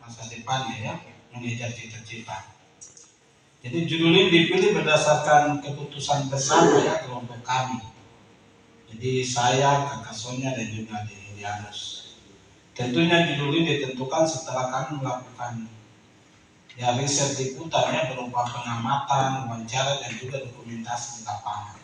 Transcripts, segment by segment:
masa depannya ya, mengejar cita-cita. Jadi judul ini dipilih berdasarkan keputusan bersama ya kelompok kami. Jadi saya, Kakak Sonia dan juga Dianus. Tentunya judul ini ditentukan setelah kami melakukan ya riset liputan ya berupa pengamatan, wawancara dan juga dokumentasi di lapangan.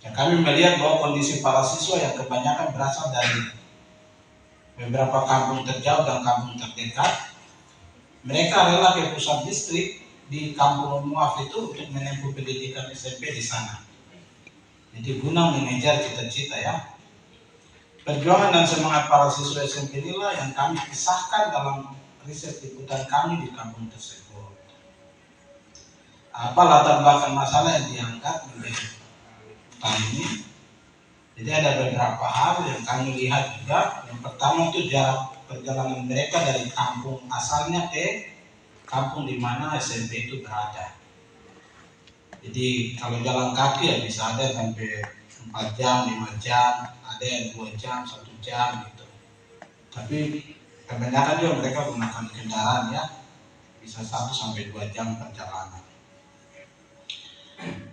Ya, kami melihat bahwa kondisi para siswa yang kebanyakan berasal dari beberapa kampung terjauh dan kampung terdekat, mereka rela ke pusat distrik di kampung Muaf itu untuk menempuh pendidikan SMP di sana. Jadi guna mengejar cita-cita ya. Perjuangan dan semangat para siswa SMP inilah yang kami kisahkan dalam riset liputan kami di kampung tersebut. Apa latar belakang masalah yang diangkat oleh kami ini? Jadi ada beberapa hal yang kami lihat juga. Yang pertama itu jarak perjalanan mereka dari kampung asalnya ke kampung di mana SMP itu berada. Jadi kalau jalan kaki ya bisa ada sampai 4 jam, 5 jam, ada yang 2 jam, 1 jam gitu. Tapi kebanyakan juga mereka gunakan kendaraan ya, bisa 1 sampai 2 jam perjalanan.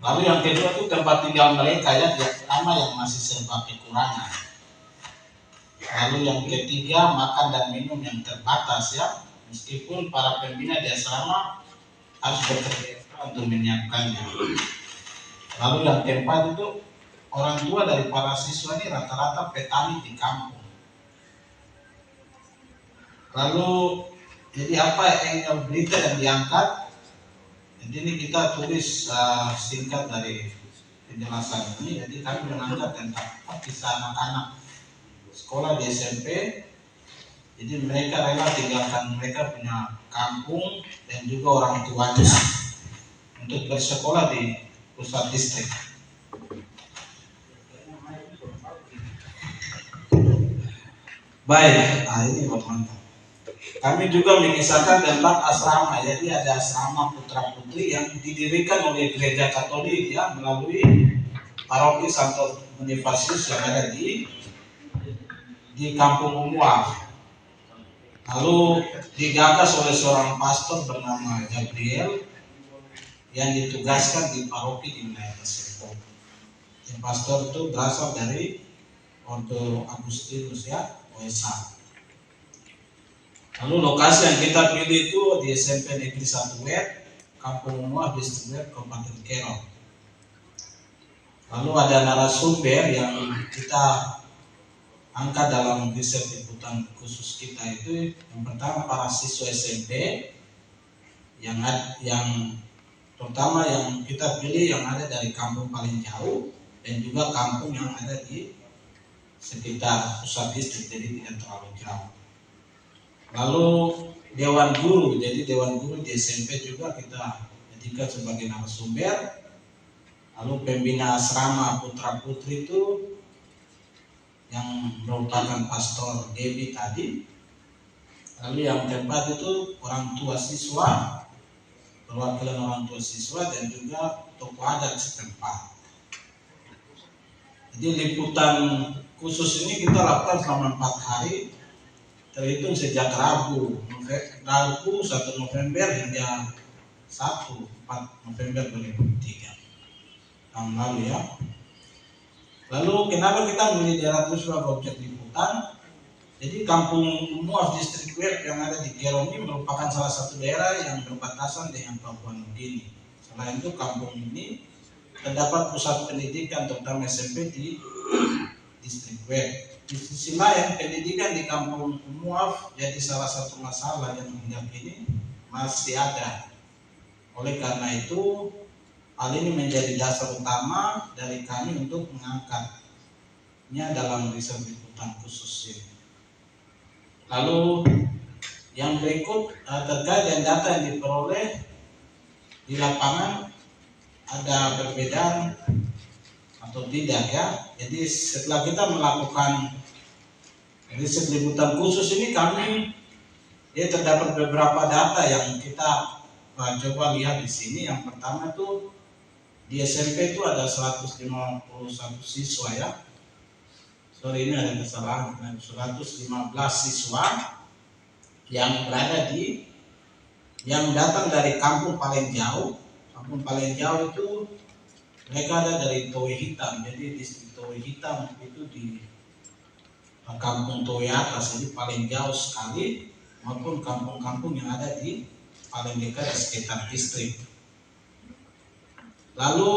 Lalu yang kedua itu tempat tinggal mereka ya, pertama yang masih serba kekurangan. Lalu yang ketiga makan dan minum yang terbatas ya, meskipun para pembina di asrama harus bekerja untuk menyiapkannya. Lalu yang keempat itu orang tua dari para siswa ini rata-rata petani di kampung. Lalu jadi apa yang berita yang diangkat? Jadi ini kita tulis singkat dari penjelasan ini. Jadi kami mengangkat tentang kisah anak-anak sekolah di SMP. Jadi mereka rela tinggalkan mereka punya kampung dan juga orang tuanya untuk bersekolah di pusat distrik. Baik, ini mantap. Kami juga mengisahkan tentang asrama. Jadi ada asrama putra putri yang didirikan oleh gereja Katolik ya melalui paroki Santo Bonifasius yang ada di kampung Muaf. Lalu digagas oleh seorang pastor bernama Gabriel yang ditugaskan di paroki di wilayah tersebut. Yang pastor itu berasal dari Ordo Agustinus ya, OSA. Lalu lokasi yang kita pilih itu di SMP Negeri 1 Wet, Kampung Muaf, Distrik Wet, Kabupaten Kerong. Lalu ada narasumber yang kita angkat dalam riset liputan khusus kita itu yang pertama para siswa SMP yang pertama yang kita pilih yang ada dari kampung paling jauh dan juga kampung yang ada di sekitar pusat distrik, jadi tidak terlalu jauh. Lalu dewan guru, jadi dewan guru di SMP juga kita jadikan sebagai narasumber. Lalu pembina asrama putra putri itu yang merupakan pastor Debbie tadi. Lalu yang keempat itu orang tua siswa, perwakilan orang tua siswa dan juga tokoh adat setempat. Jadi liputan khusus ini kita lakukan selama 4 hari, terhitung sejak Rabu 1 November hingga 4 November 2003 tahun lalu ya. Lalu kenapa kita memilih daerah itu sebagai objek liputan? Jadi kampung Muaf Distrik Wet yang ada di Kerong ini merupakan salah satu daerah yang berbatasan dengan Papua Nugini. Selain itu kampung ini terdapat pusat pendidikan terutama SMP di Distrik Wet. Di sisi lain pendidikan di kampung Muaf jadi salah satu masalah yang hingga kini masih ada. Oleh karena itu hal ini menjadi dasar utama dari kami untuk mengangkatnya dalam riset liputan khusus ini. Lalu yang berikut terkait dengan data yang diperoleh di lapangan ada perbedaan atau tidak ya. Jadi setelah kita melakukan riset liputan khusus ini kami terdapat beberapa data yang kita coba lihat di sini. Yang pertama itu di SMP itu ada 151 siswa ya. Sorry ini ada kesalahan, 115 siswa. yang berada di yang datang dari kampung paling jauh. Kampung paling jauh itu mereka ada dari Towe Hitam. Jadi distrik Towe Hitam itu di kampung Towe atas, jadi paling jauh sekali, maupun kampung-kampung yang ada di paling dekat di sekitar distrik. Lalu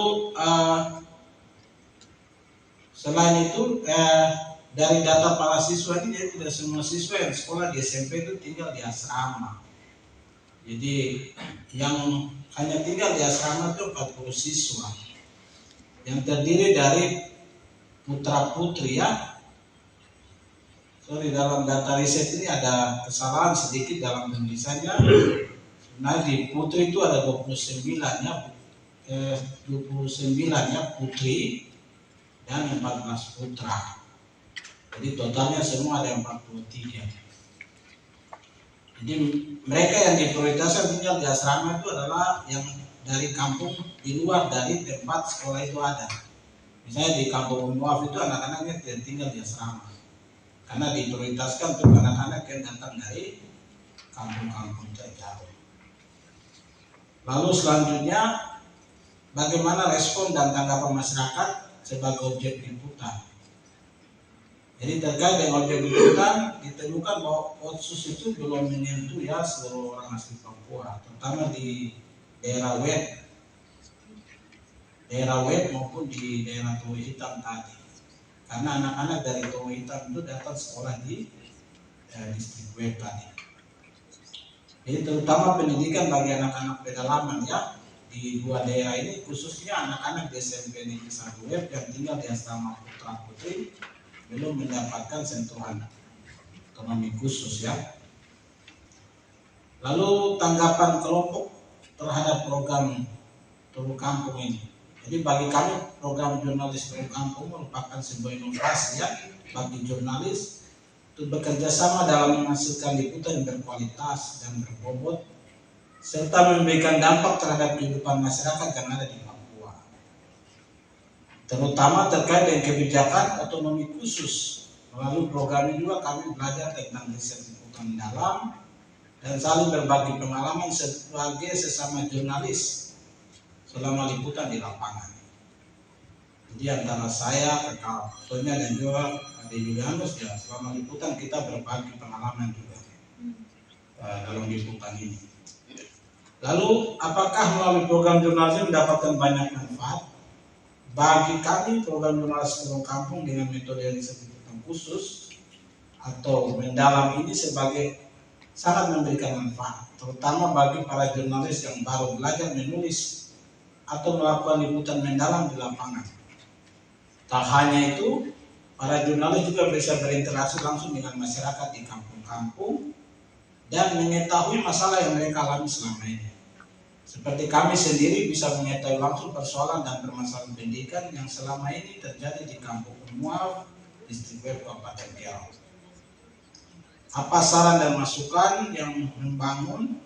selain itu dari data para siswa ini, jadi tidak semua siswa yang sekolah di SMP itu tinggal di asrama. Jadi yang hanya tinggal di asrama itu 40 siswa yang terdiri dari putra putri ya. Sorry, dalam data riset ini ada kesalahan sedikit dalam penulisannya. Nah, di putri itu ada 29 ya, 29 ya putri dan 14 putra. Jadi totalnya semua ada 43. Jadi mereka yang diprioritaskan tinggal di asrama itu adalah yang dari kampung di luar dari tempat sekolah itu ada. Misalnya di kampung Muaf itu anak-anaknya tidak tinggal di asrama, karena diprioritaskan untuk anak-anak yang datang dari kampung-kampung terjauh. Lalu selanjutnya, bagaimana respon dan tanggapan masyarakat sebagai objek liputan. Jadi terkait dengan objek liputan, ditemukan bahwa Otsus itu belum menyentuh ya seluruh orang asli Papua, terutama di daerah wet maupun di daerah Towe Hitam tadi. Karena anak-anak dari Towe Hitam itu datang sekolah di distrik wet tadi. Jadi terutama pendidikan bagi anak-anak pedalaman ya di dua daerah ini, khususnya anak-anak di SMP Negeri 1 Wet yang tinggal di asrama putra putri, belum mendapatkan sentuhan ekonomi khusus ya. Lalu tanggapan kelompok terhadap program Turun Kampung ini. Jadi bagi kami program jurnalis Turun Kampung merupakan sebuah inovasi ya bagi jurnalis untuk bekerja sama dalam menghasilkan liputan yang berkualitas dan berbobot serta memberikan dampak terhadap kehidupan masyarakat yang ada di Papua, terutama terkait dengan kebijakan otonomi khusus. Melalui program ini juga kami belajar tentang riset liputan dalam dan saling berbagi pengalaman sebagai sesama jurnalis selama liputan di lapangan. Jadi antara saya, Kakak Sonya dan juga Ade Julianus ya, selama liputan kita berbagi pengalaman juga dalam liputan ini. Lalu apakah melalui program jurnalisme mendapatkan banyak manfaat? Bagi kami program jurnalis Turun Kampung dengan metode riset liputan khusus atau mendalam ini sebagai sangat memberikan manfaat, terutama bagi para jurnalis yang baru belajar menulis atau melakukan liputan mendalam di lapangan. Tak hanya itu, para jurnalis juga bisa berinteraksi langsung dengan masyarakat di kampung-kampung dan mengetahui masalah yang mereka alami selama ini. Seperti kami sendiri bisa mengetahui langsung persoalan dan permasalahan pendidikan yang selama ini terjadi di Kampung Muaf, Distrik Wet, Kabupaten Riau. Apa saran dan masukan yang membangun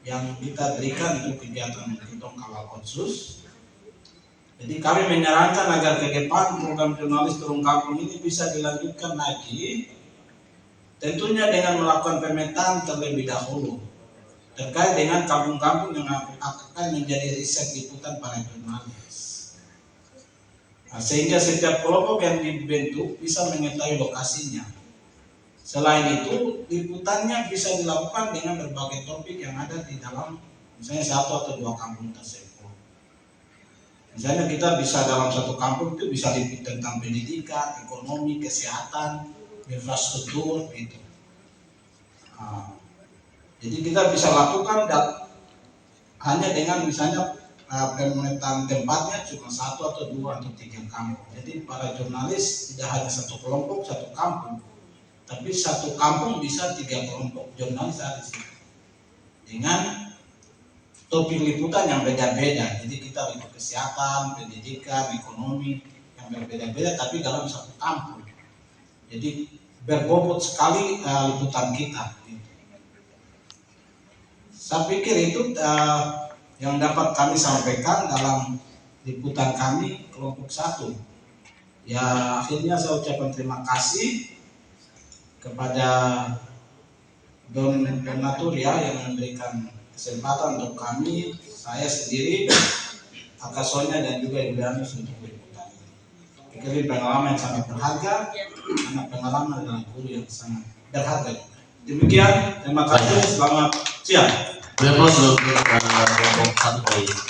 yang kita berikan untuk kegiatan Kitong Kawal Otsus? Jadi kami menyarankan agar ke depan program jurnalis Turun Kampung ini bisa dilanjutkan lagi, tentunya dengan melakukan pemetaan terlebih dahulu terkait dengan kampung-kampung yang akan menjadi riset liputan para jurnalis. Sehingga setiap kelompok yang dibentuk bisa mengetahui lokasinya. Selain itu, liputannya bisa dilakukan dengan berbagai topik yang ada di dalam misalnya 1 atau 2 kampung tersebut. Misalnya kita bisa dalam satu kampung itu bisa liput tentang pendidikan, ekonomi, kesehatan, infrastruktur gitu. Jadi kita bisa lakukan hanya dengan misalnya pemetaan tempatnya cuma 1 atau 2 atau 3 kampung. Jadi para jurnalis tidak hanya satu kelompok, satu kampung, tapi satu kampung bisa 3 kelompok jurnalis ada di situ dengan topik liputan yang beda-beda. Jadi kita liput kesehatan, pendidikan, ekonomi yang berbeda-beda tapi dalam satu kampung. Jadi berbobot sekali liputan kita. Saya pikir itu yang dapat kami sampaikan dalam liputan kami kelompok 1. Ya akhirnya saya ucapkan terima kasih kepada Don Donaturia yang memberikan kesempatan untuk kami, saya sendiri, Kakak Sonya dan juga Ibu Danis untuk berikutan. Ini pengalaman yang sangat berharga, karena pengalaman adalah guru yang sangat berharga. Demikian, terima kasih, selamat siang. Berapa untuk kelompok 1